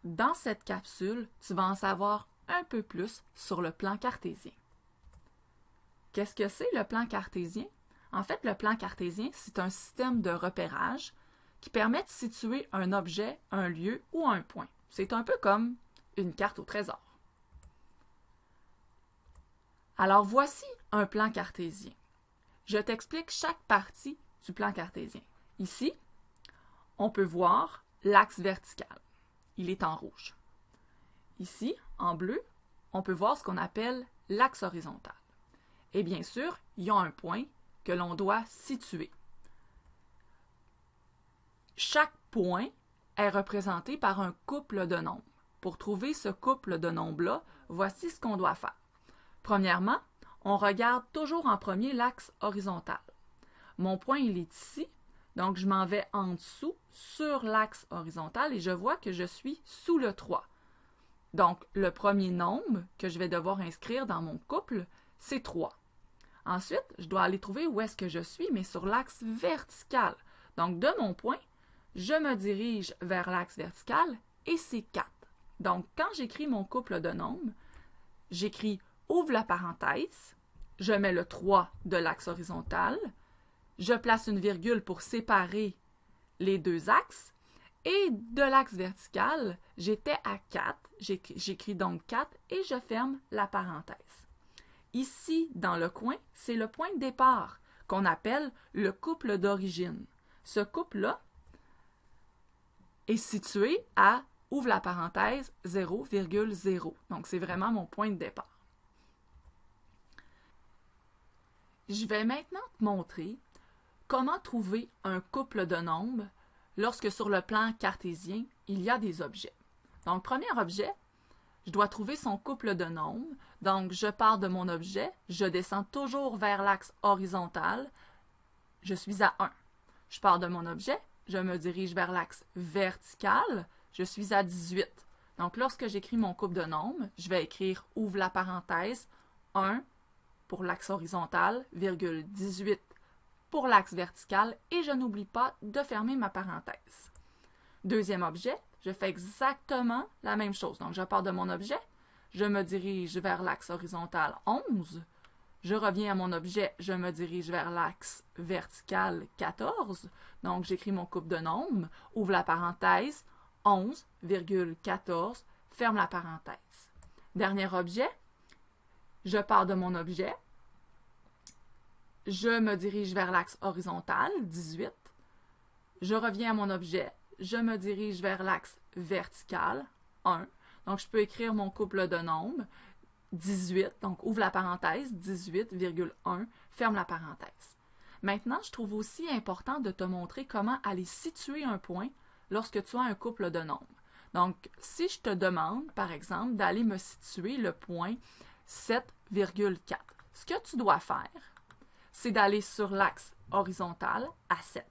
dans cette capsule, tu vas en savoir un peu plus sur le plan cartésien. Qu'est-ce que c'est le plan cartésien? En fait, le plan cartésien, c'est un système de repérage qui permet de situer un objet, un lieu ou un point. C'est un peu comme une carte au trésor. Alors voici un plan cartésien. Je t'explique chaque partie du plan cartésien. Ici, on peut voir l'axe vertical. Il est en rouge. Ici, en bleu, on peut voir ce qu'on appelle l'axe horizontal. Et bien sûr, il y a un point que l'on doit situer. Chaque point est représenté par un couple de nombres. Pour trouver ce couple de nombres-là, voici ce qu'on doit faire. Premièrement, on regarde toujours en premier l'axe horizontal. Mon point, il est ici, donc je m'en vais en dessous sur l'axe horizontal et je vois que je suis sous le 3. Donc, le premier nombre que je vais devoir inscrire dans mon couple, c'est 3. Ensuite, je dois aller trouver où est-ce que je suis, mais sur l'axe vertical. Donc, de mon point, je me dirige vers l'axe vertical et c'est 4. Donc, quand j'écris mon couple de nombres, j'écris ouvre la parenthèse, je mets le 3 de l'axe horizontal, je place une virgule pour séparer les deux axes, et de l'axe vertical, j'étais à 4, j'écris donc 4 et je ferme la parenthèse. Ici, dans le coin, c'est le point de départ qu'on appelle le couple d'origine. Ce couple-là est situé à, ouvre la parenthèse, 0,0. Donc, c'est vraiment mon point de départ. Je vais maintenant te montrer comment trouver un couple de nombres lorsque sur le plan cartésien, il y a des objets. Donc, premier objet, je dois trouver son couple de nombres. Donc, je pars de mon objet, je descends toujours vers l'axe horizontal, je suis à 1. Je pars de mon objet, je me dirige vers l'axe vertical, je suis à 18. Donc, lorsque j'écris mon couple de nombres, je vais écrire, ouvre la parenthèse, 1 pour l'axe horizontal, virgule 18 pour l'axe vertical, et je n'oublie pas de fermer ma parenthèse. Deuxième objet, je fais exactement la même chose. Donc, je pars de mon objet, je me dirige vers l'axe horizontal 11, je reviens à mon objet, je me dirige vers l'axe vertical 14, donc j'écris mon couple de nombres, ouvre la parenthèse, 11,14, ferme la parenthèse. Dernier objet, je pars de mon objet, je me dirige vers l'axe horizontal, 18, je reviens à mon objet, je me dirige vers l'axe vertical, 1. Donc, je peux écrire mon couple de nombres, 18, donc ouvre la parenthèse, 18,1, ferme la parenthèse. Maintenant, je trouve aussi important de te montrer comment aller situer un point lorsque tu as un couple de nombres. Donc, si je te demande, par exemple, d'aller me situer le point 7,4, ce que tu dois faire, c'est d'aller sur l'axe horizontal à 7.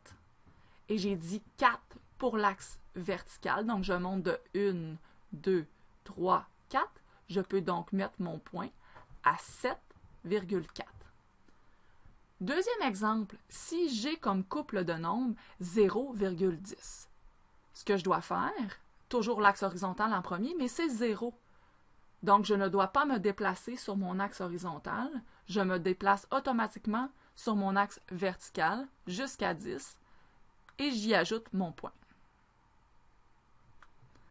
Et j'ai dit 4 pour l'axe vertical, donc je monte de 1, 2, 3, 4. Je peux donc mettre mon point à 7,4. Deuxième exemple, si j'ai comme couple de nombres 0,10. Ce que je dois faire, toujours l'axe horizontal en premier, mais c'est 0. Donc, je ne dois pas me déplacer sur mon axe horizontal. Je me déplace automatiquement sur mon axe vertical jusqu'à 10 et j'y ajoute mon point.